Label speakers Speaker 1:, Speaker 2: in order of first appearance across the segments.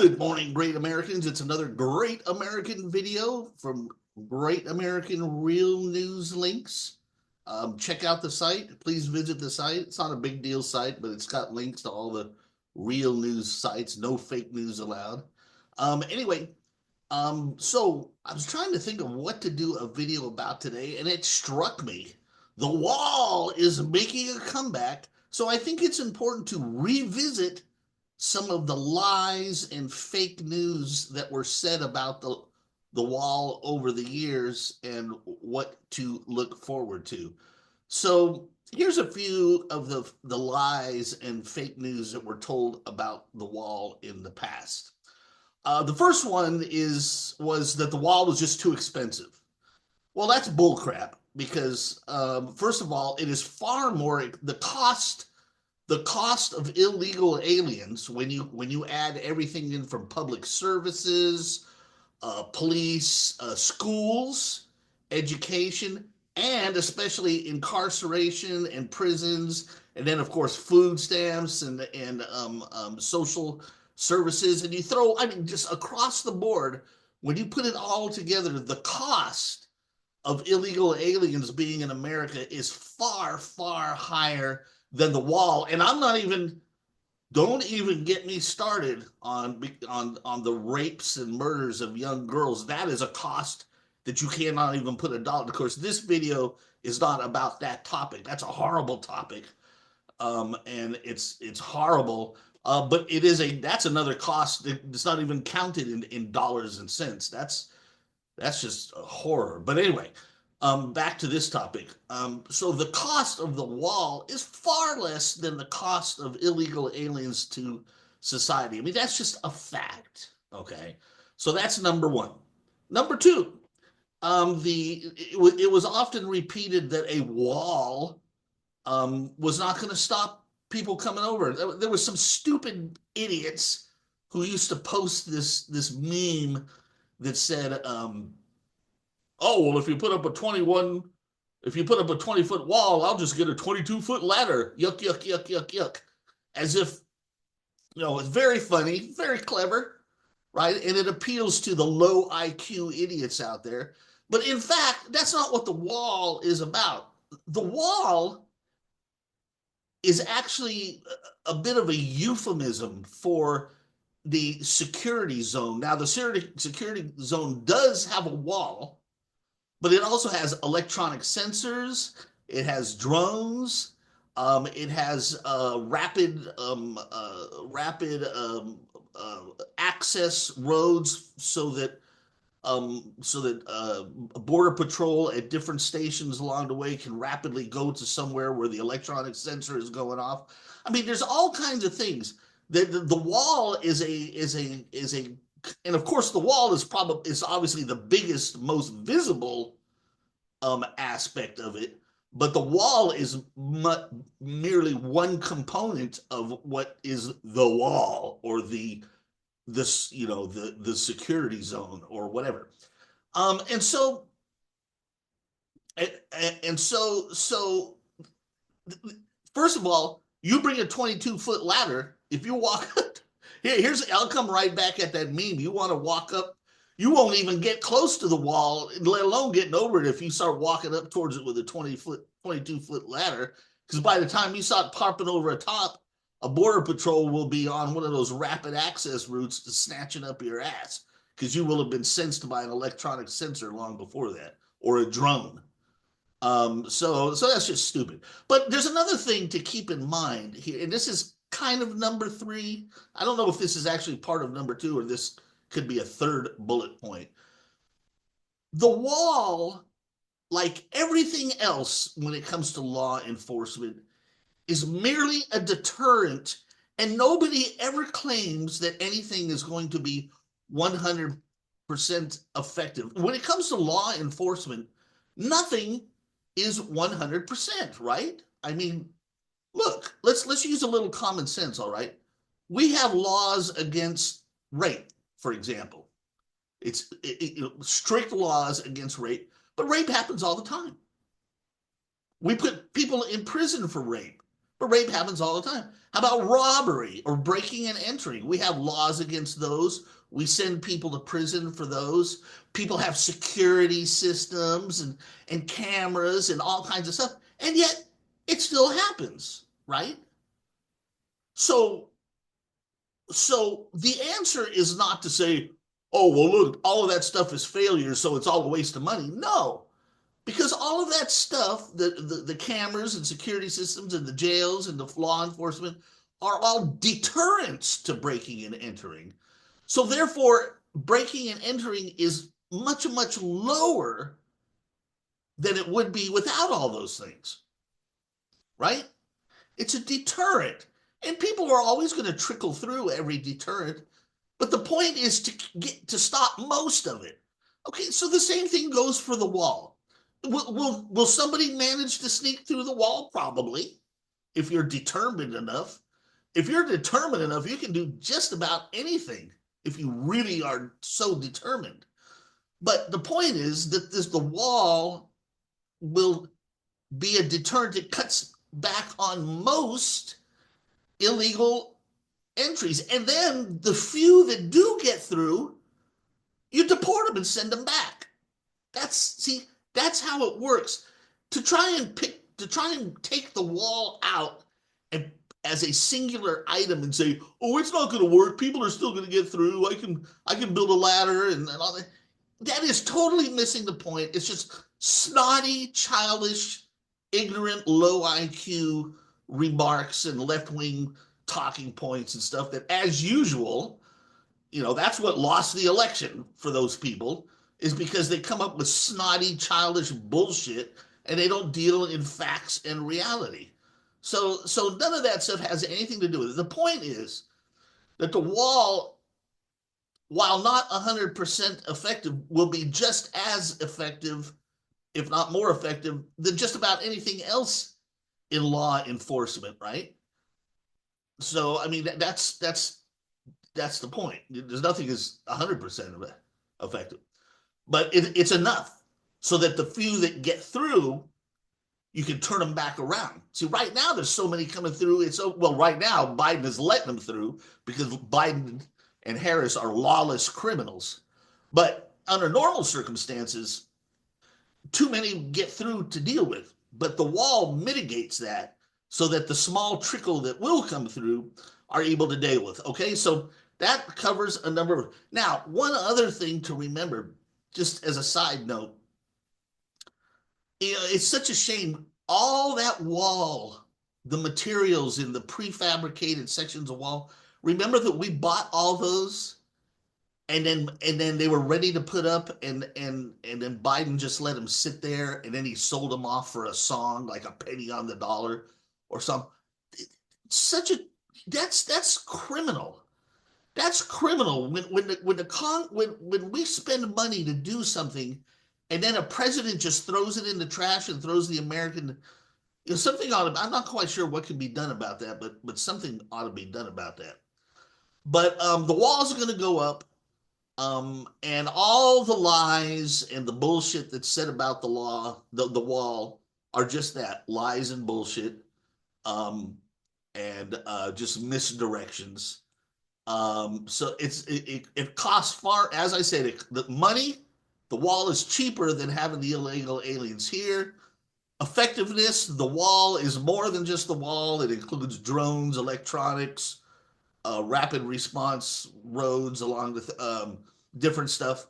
Speaker 1: Good morning, great Americans. It's another great American video from Great American Real News Links. Check out the site. Please visit the site. It's not a big deal site, but it's got links to all the real news sites. No fake news allowed. So I was trying to think of what to do a video about today, and it struck me. The wall is making a comeback, so I think it's important to revisit some of the lies and fake news that were said about the wall over the years and what to look forward to. So here's a few of the lies and fake news that were told about the wall in the past. The first one was that the wall was just too expensive. Well, that's bullcrap because first of all, it is far more the cost of illegal aliens when you add everything in from public services, police, schools, education, and especially incarceration and prisons, and then of course food stamps and social services, and you throw, I mean, just across the board, when you put it all together, the cost of illegal aliens being in America is far, far higher than the wall. And don't even get me started on the rapes and murders of young girls. That is a cost that you cannot even put a dollar. Of course, this video is not about that topic. That's a horrible topic, and it's horrible. But that's another cost that's not even counted in dollars and cents. That's just a horror. But anyway, back to this topic. So the cost of the wall is far less than the cost of illegal aliens to society. I mean, that's just a fact. Okay. So that's number one. Number two, it was often repeated that a wall was not going to stop people coming over. There was some stupid idiots who used to post this meme that said, "Oh, well, if you put up a 20-foot wall, I'll just get a 22-foot ladder." Yuck, yuck, yuck, yuck, yuck. As if, it's very funny, very clever, right? And it appeals to the low IQ idiots out there. But in fact, that's not what the wall is about. The wall is actually a bit of a euphemism for the security zone. Now, the security zone does have a wall, but it also has electronic sensors. It has drones. It has rapid access roads so that border patrol at different stations along the way can rapidly go to somewhere where the electronic sensor is going off. I mean, there's all kinds of things. The wall is a and of course the wall is obviously the biggest, most visible aspect of it, but the wall is merely one component of what is the wall, or the security zone or whatever. And so first of all, you bring a 22-foot ladder. If you walk I'll come right back at that meme. You want to walk up, you won't even get close to the wall, let alone getting over it, if you start walking up towards it with a 22-foot ladder. Because by the time you start popping over a top, a border patrol will be on one of those rapid access routes to snatching up your ass, because you will have been sensed by an electronic sensor long before that, or a drone. So that's just stupid. But there's another thing to keep in mind here, and this is kind of number three. I don't know if this is actually part of number two, or this could be a third bullet point. The wall, like everything else when it comes to law enforcement, is merely a deterrent, and nobody ever claims that anything is going to be 100% effective. When it comes to law enforcement, nothing is 100%, right? I mean, look, let's use a little common sense, all right? We have laws against rape, for example. It's strict laws against rape, but rape happens all the time. We put people in prison for rape. but rape happens all the time. How about robbery or breaking and entering? We have laws against those. We send people to prison for those. People have security systems and cameras and all kinds of stuff. And yet it still happens, right? So so the answer is not to say, oh, well, look, all of that stuff is failure, so it's all a waste of money. No, because all of that stuff, the cameras and security systems and the jails and the law enforcement are all deterrents to breaking and entering. So therefore, breaking and entering is much, much lower than it would be without all those things, right? It's a deterrent. And people are always going to trickle through every deterrent. But the point is to stop most of it. Okay, so the same thing goes for the wall. Will somebody manage to sneak through the wall? Probably, if you're determined enough. If you're determined enough, you can do just about anything if you really are so determined. But the point is that the wall will be a deterrent that cuts back on most illegal entries. And then the few that do get through, you deport them and send them back. That's how it works. To try and take the wall out and as a singular item and say, oh, it's not going to work. People are still going to get through. I can build a ladder and all that. That is totally missing the point. It's just snotty, childish, ignorant, low IQ remarks and left wing talking points and stuff that, as usual, that's what lost the election for those people, is because they come up with snotty, childish bullshit and they don't deal in facts and reality. So none of that stuff has anything to do with it. The point is that the wall, while not 100% effective, will be just as effective, if not more effective, than just about anything else in law enforcement, right? So, I mean, that's the point. There's nothing is 100% effective, but it's enough so that the few that get through, you can turn them back around. See, right now there's so many coming through. Right now Biden is letting them through because Biden and Harris are lawless criminals. But under normal circumstances, too many get through to deal with. But the wall mitigates that so that the small trickle that will come through are able to deal with. Okay, so that covers a number of. Now, one other thing to remember, just as a side note, it's such a shame. All that wall, the materials in the prefabricated sections of wall. Remember that we bought all those, and then they were ready to put up, and then Biden just let them sit there, and then he sold them off for a song, like a penny on the dollar, or something. Such a that's criminal. That's criminal. When we spend money to do something, and then a president just throws it in the trash and throws the American, something ought to. I'm not quite sure what can be done about that, but something ought to be done about that. But the walls are going to go up, and all the lies and the bullshit that's said about the law, the wall, are just that, lies and bullshit, and just misdirections. So it costs far, as I said, the money. The wall is cheaper than having the illegal aliens here. Effectiveness, the wall is more than just the wall. It includes drones, electronics, rapid response roads along with different stuff.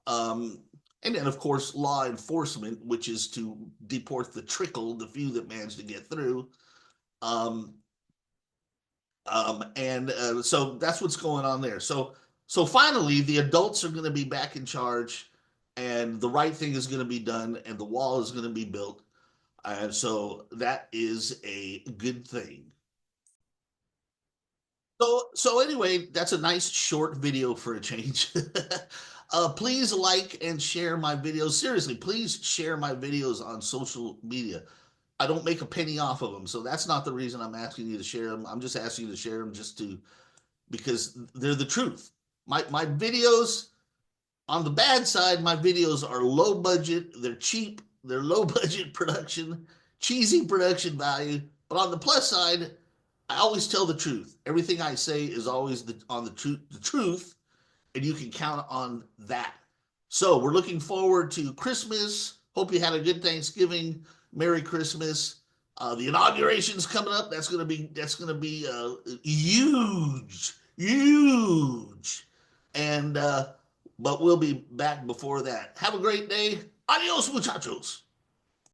Speaker 1: And then, of course, law enforcement, which is to deport the trickle, the few that manage to get through. So that's what's going on there. So finally, the adults are going to be back in charge, and the right thing is going to be done, and the wall is going to be built. And so that is a good thing. So anyway, that's a nice short video for a change. Please like and share my videos. Seriously, please share my videos on social media. I don't make a penny off of them, so that's not the reason I'm asking you to share them. I'm just asking you to share them because they're the truth. My videos, on the bad side, my videos are low budget, they're cheap, they're low budget production, cheesy production value, But on the plus side, I always tell the truth. Everything I say is always on the truth, and you can count on that. So we're looking forward to Christmas. Hope you had a good Thanksgiving. Merry Christmas. The inauguration's coming up. That's gonna be huge, huge, and but we'll be back before that. Have a great day. Adios, muchachos.